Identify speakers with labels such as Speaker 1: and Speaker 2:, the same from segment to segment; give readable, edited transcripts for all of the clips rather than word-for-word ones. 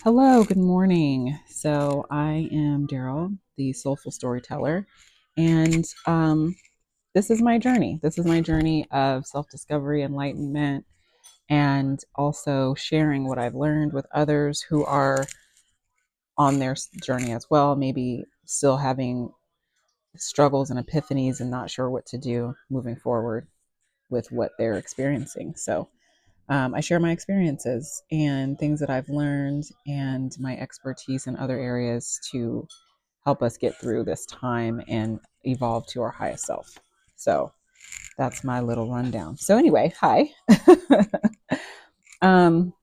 Speaker 1: Hello, good morning. So I am Daryl, the soulful storyteller, and this is my journey. This is my journey of self-discovery, enlightenment, and also sharing what I've learned with others who are on their journey as well, maybe still having struggles and epiphanies and not sure what to do moving forward with what they're experiencing. So I share my experiences and things that I've learned and my expertise in other areas to help us get through this time and evolve to our highest self. So that's my little rundown. So anyway, hi. um,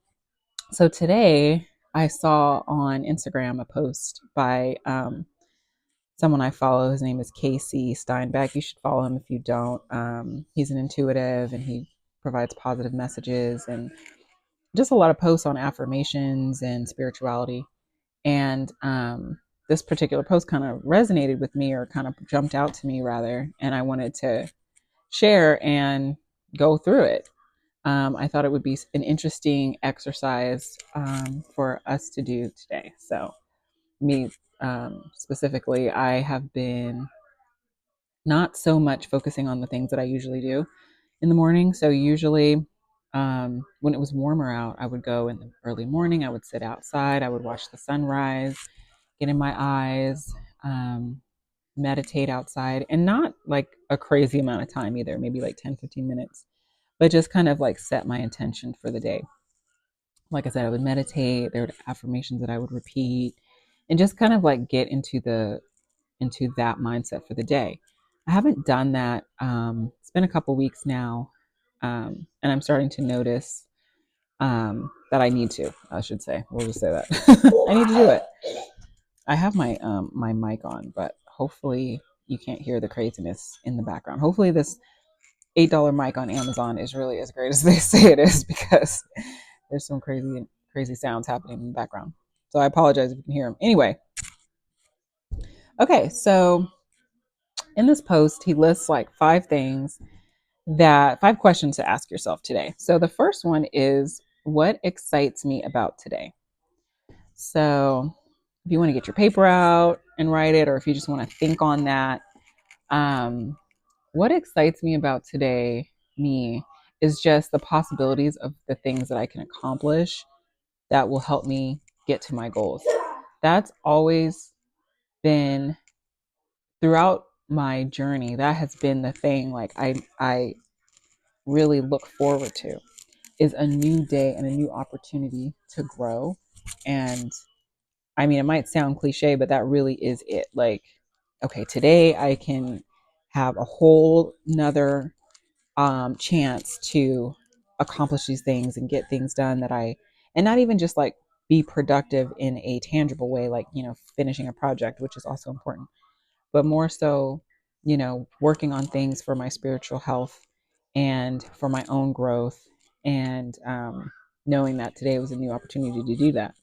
Speaker 1: so today I saw on Instagram a post by someone I follow. His name is Casey Steinbeck. You should follow him if you don't. He's an intuitive and he provides positive messages and just a lot of posts on affirmations and spirituality. And this particular post kind of resonated with me, or kind of jumped out to me rather, and I wanted to share and go through it. I thought it would be an interesting exercise for us to do today. So, me specifically, I have been not so much focusing on the things that I usually do in the morning. So, usually, when it was warmer out, I would go in the early morning, I would sit outside, I would watch the sunrise, get in my eyes, um, meditate outside, and not like a crazy amount of time either, maybe like 10, 15 minutes, but just kind of like set my intention for the day. Like I said, I would meditate, there were affirmations that I would repeat, and just kind of like get into that mindset for the day. I haven't done that. It's been a couple weeks now, and I'm starting to notice that I need to. I should say, we'll just say that I need to do it. I have my mic on, but hopefully you can't hear the craziness in the background. Hopefully this $8 mic on Amazon is really as great as they say it is, because there's some crazy sounds happening in the background. So I apologize if you can hear them. Anyway, okay, so in this post he lists like five questions to ask yourself today. So the first one is, what excites me about today? So if you want to get your paper out and write it, or if you just want to think on that, um, what excites me about today, me, is just the possibilities of the things that I can accomplish that will help me get to my goals. That's always been throughout my journey. That has been the thing. Like I really look forward to is a new day and a new opportunity to grow. And I mean, it might sound cliche, but that really is it. Like, okay, today I can have a whole nother chance to accomplish these things and get things done and not even just like be productive in a tangible way, like, finishing a project, which is also important, but more so, working on things for my spiritual health and for my own growth. And knowing that today was a new opportunity to do that.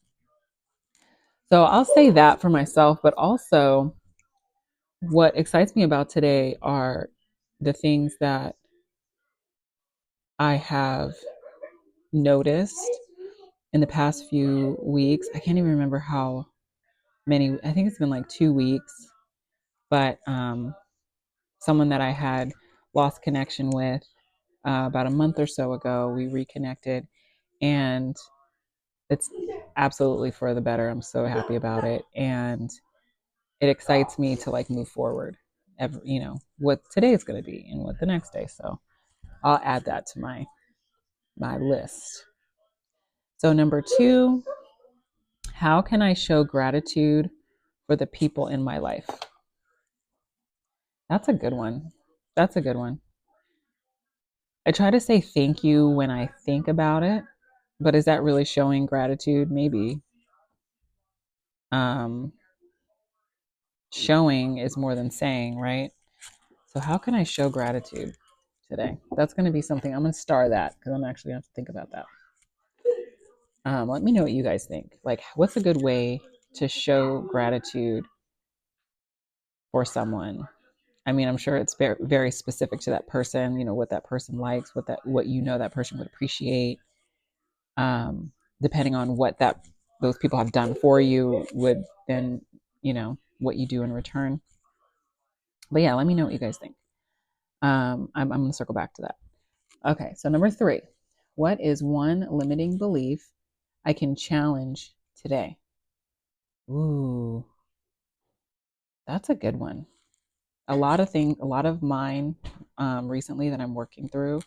Speaker 1: So I'll say that for myself, but also what excites me about today are the things that I have noticed in the past few weeks. I can't even remember how many, I think it's been like 2 weeks, but someone that I had lost connection with about a month or so ago, we reconnected, and it's absolutely for the better. I'm so happy about it. And it excites me to like move forward, what today is going to be and what the next day. So I'll add that to my list. So number 2, how can I show gratitude for the people in my life? That's a good one. That's a good one. I try to say thank you when I think about it, but is that really showing gratitude? Maybe. Um, Showing is more than saying, right? So how can I show gratitude today? That's going to be something I'm going to star that, because I'm actually going to have to think about that. Let me know what you guys think. Like, what's a good way to show gratitude for someone? I mean, I'm sure it's very, very specific to that person, what that person likes, what that person would appreciate, depending on what that those people have done for you would then, what you do in return. But yeah, let me know what you guys think. I'm going to circle back to that. Okay, so number 3, what is one limiting belief I can challenge today? Ooh, that's a good one. A lot of mine recently that I'm working through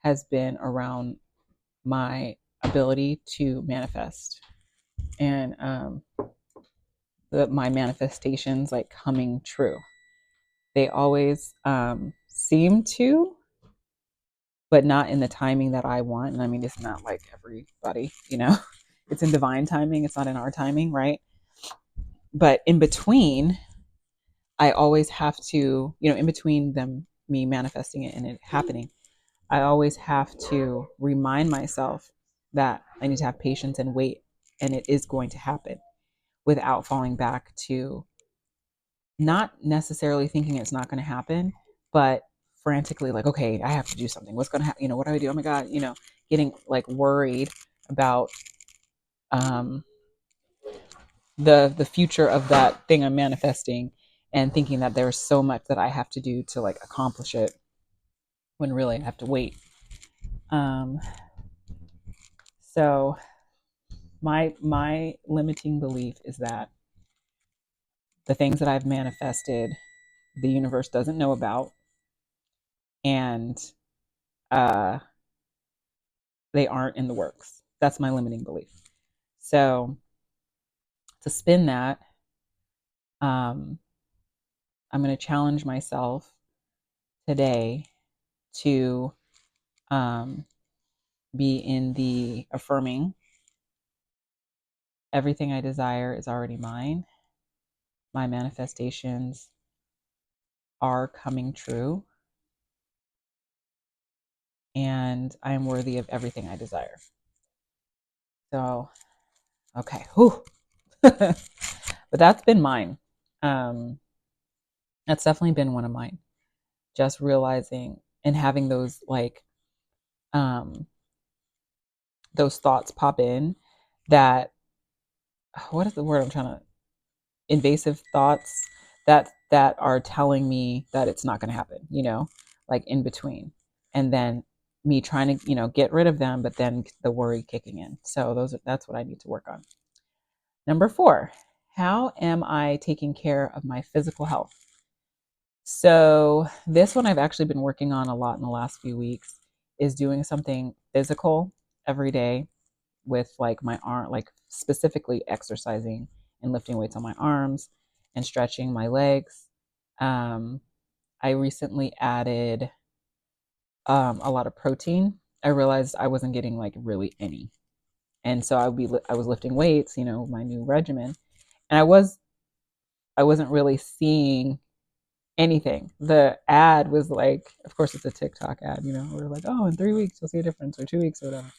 Speaker 1: has been around my ability to manifest and my manifestations like coming true. They always seem to, but not in the timing that I want. And I mean, it's not like everybody, it's in divine timing. It's not in our timing, right? But in between, I always have to, in between me manifesting it and it happening, I always have to remind myself that I need to have patience and wait, and it is going to happen without falling back to not necessarily thinking it's not going to happen, but frantically like, okay, I have to do something. What's going to happen? What do I do? Oh my God, getting like worried about um, the future of that thing I'm manifesting and thinking that there's so much that I have to do to like accomplish it when really I have to wait. Um, so my limiting belief is that the things that I've manifested, the universe doesn't know about, and uh, they aren't in the works. That's my limiting belief. So to spin that, um, I'm going to challenge myself today to um, be in the affirming everything I desire is already mine. My manifestations are coming true, and I am worthy of everything I desire. So, okay. Whew. But that's been mine. Um, that's definitely been one of mine. Just realizing and having um, those thoughts pop in that, what is the word I'm trying to, invasive thoughts that are telling me that it's not going to happen, like in between. And then me trying to, get rid of them, but then the worry kicking in. So that's what I need to work on. Number 4, how am I taking care of my physical health? So this one I've actually been working on a lot in the last few weeks, is doing something physical every day with like my arm, like specifically exercising and lifting weights on my arms and stretching my legs. I recently added a lot of protein. I realized I wasn't getting like really any, and so I was lifting weights, my new regimen, and I wasn't really seeing anything. The ad was like, of course, it's a TikTok ad, we're like, oh, in 3 weeks you'll see a difference, or 2 weeks, or whatever.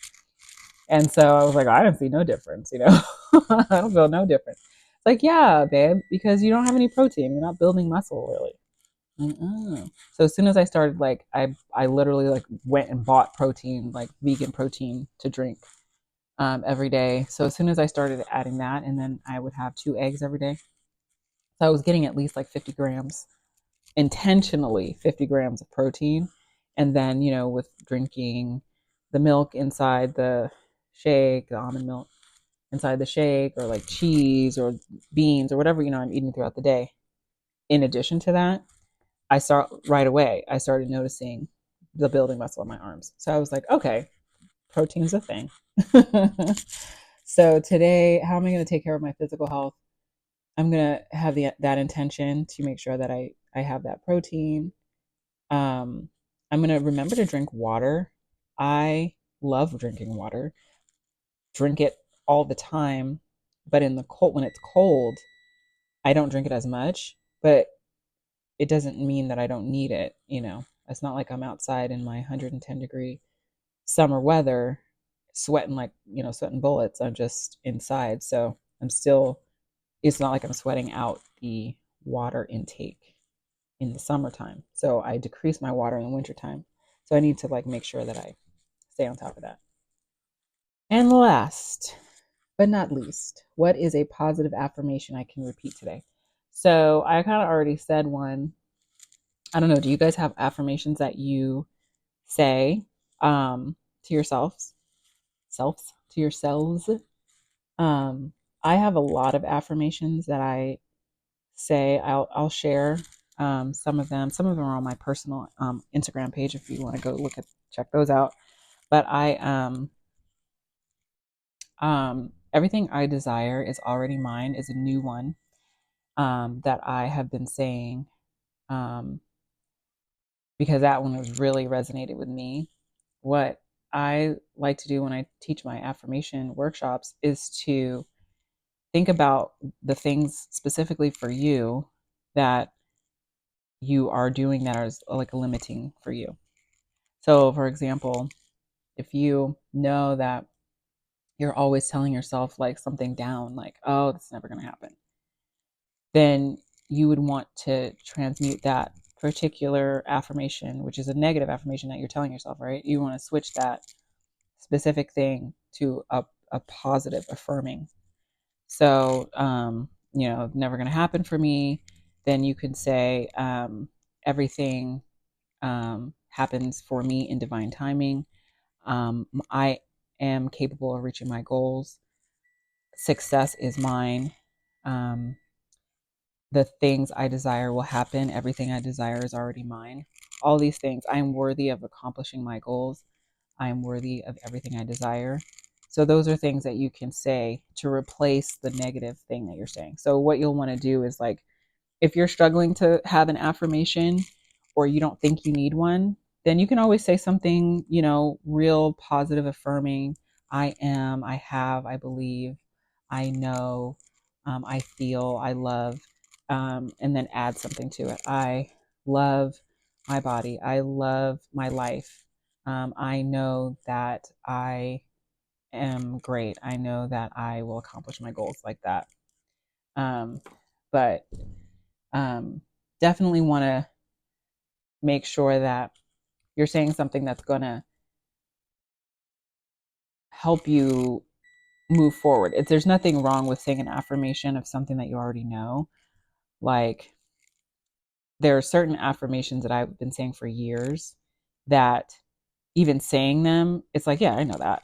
Speaker 1: And so I was like, I don't see no difference, I don't feel no difference. It's like, yeah, babe, because you don't have any protein. You're not building muscle really. So as soon as I started, like, I literally like went and bought protein, like vegan protein to drink every day. So as soon as I started adding that, and then I would have 2 eggs every day. So I was getting at least like 50 grams, intentionally 50 grams of protein. And then, with drinking the milk inside the shake, the almond milk inside the shake, or like cheese or beans or whatever, I'm eating throughout the day. In addition to that, I start right away. I started noticing the building muscle in my arms. So I was like, okay, protein's a thing. So today, how am I going to take care of my physical health? I'm going to have that intention to make sure that I have that protein. I'm going to remember to drink water. I love drinking water. Drink it all the time, but in the cold, when it's cold, I don't drink it as much, but it doesn't mean that I don't need it. It's not like I'm outside in my 110-degree summer weather sweating like, sweating bullets. I'm just inside. So it's not like I'm sweating out the water intake in the summertime. So I decrease my water in the wintertime. So I need to like make sure that I stay on top of that. And last, but not least, what is a positive affirmation I can repeat today? So I kind of already said one. I don't know. Do you guys have affirmations that you say to yourselves, selves, to yourselves? Um, I have a lot of affirmations that I say. I'll share some of them. Some of them are on my personal Instagram page if you want to go check those out. But everything I desire is already mine is a new one that I have been saying um, because that one was really resonated with me. What I like to do when I teach my affirmation workshops is to think about the things specifically for you that you are doing that are like limiting for you. So, for example, if you know that you're always telling yourself like something down, like, oh, that's never going to happen, then you would want to transmute that particular affirmation, which is a negative affirmation that you're telling yourself, right? You want to switch that specific thing to a positive affirming. So, never going to happen for me. Then you could say, everything happens for me in divine timing. I am capable of reaching my goals. Success is mine. Um, the things I desire will happen. Everything I desire is already mine. All these things. I am worthy of accomplishing my goals. I am worthy of everything I desire. So those are things that you can say to replace the negative thing that you're saying. So what you'll want to do is like, if you're struggling to have an affirmation or you don't think you need one, then you can always say something, real positive, affirming. I am, I have, I believe, I know, I feel, I love, and then add something to it. I love my body. I love my life. I know that I am great. I know that I will accomplish my goals like that. Um, but um, definitely want to make sure that you're saying something that's going to help you move forward. If there's nothing wrong with saying an affirmation of something that you already know, like there are certain affirmations that I've been saying for years that even saying them, it's like, yeah, I know that.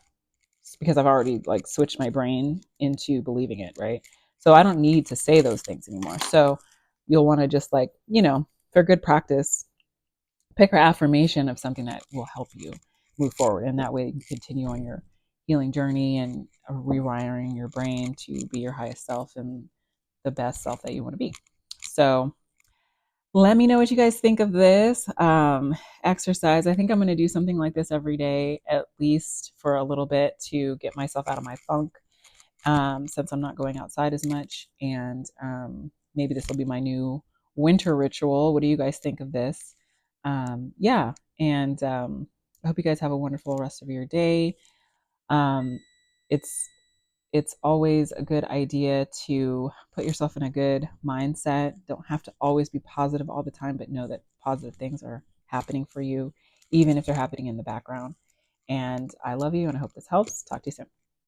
Speaker 1: It's because I've already like switched my brain into believing it, right? So I don't need to say those things anymore. So you'll want to just like, for good practice, pick an affirmation of something that will help you move forward. And that way you can continue on your healing journey and rewiring your brain to be your highest self and the best self that you want to be. So let me know what you guys think of this exercise. I think I'm going to do something like this every day, at least for a little bit, to get myself out of my funk, since I'm not going outside as much. And maybe this will be my new winter ritual. What do you guys think of this? Yeah. And I hope you guys have a wonderful rest of your day. Um, it's it's always a good idea to put yourself in a good mindset. Don't have to always be positive all the time, but know that positive things are happening for you, even if they're happening in the background. And I love you and I hope this helps. Talk to you soon.